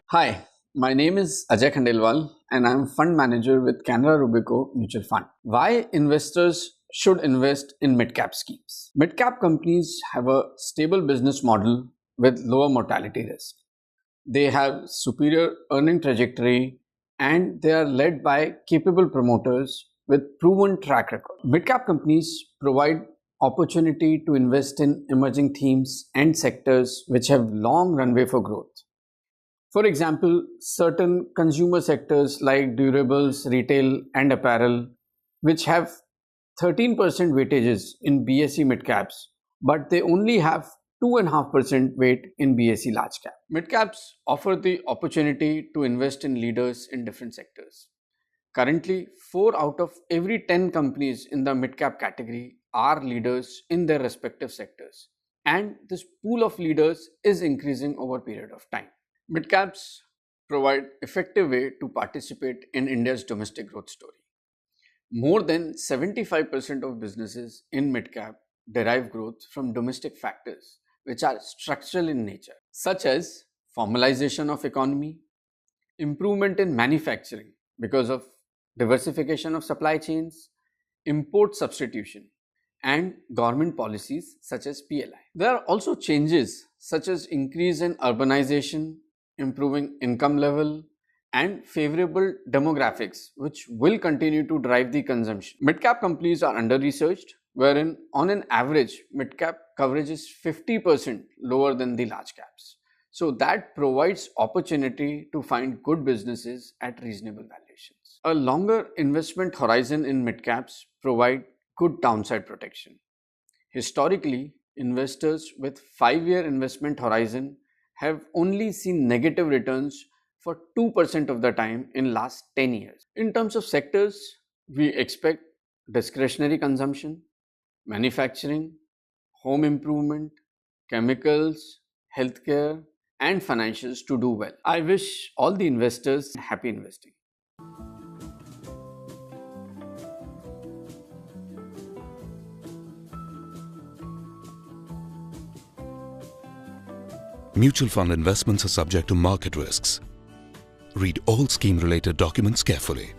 Hi, my name is Ajay Khandelwal and I'm fund manager with Canara Robeco Mutual Fund. Why investors should invest in mid-cap schemes? Mid-cap companies have a stable business model with lower mortality risk. They have superior earning trajectory and they are led by capable promoters with proven track record. Mid-cap companies provide opportunity to invest in emerging themes and sectors which have long runway for growth. For example, certain consumer sectors like durables, retail, and apparel, which have 13% weightages in BSE mid caps, but they only have 2.5% weight in BSE large cap. Mid caps offer the opportunity to invest in leaders in different sectors. Currently, 4 out of every 10 companies in the mid cap category are leaders in their respective sectors, and this pool of leaders is increasing over a period of time. Midcaps provide effective way to participate in India's domestic growth story. More than 75% of businesses in midcap derive growth from domestic factors which are structural in nature, such as formalization of economy, improvement in manufacturing because of diversification of supply chains, import substitution, and government policies such as PLI. There are also changes such as increase in urbanization, improving income level, and favorable demographics, which will continue to drive the consumption. Mid-cap companies are under-researched, wherein on an average, mid-cap coverage is 50% lower than the large caps. So that provides opportunity to find good businesses at reasonable valuations. A longer investment horizon in mid-caps provide good downside protection. Historically, investors with 5-year investment horizon have only seen negative returns for 2% of the time in last 10 years. In terms of sectors, we expect discretionary consumption, manufacturing, home improvement, chemicals, healthcare, and financials to do well. I wish all the investors happy investing. Mutual fund investments are subject to market risks. Read all scheme-related documents carefully.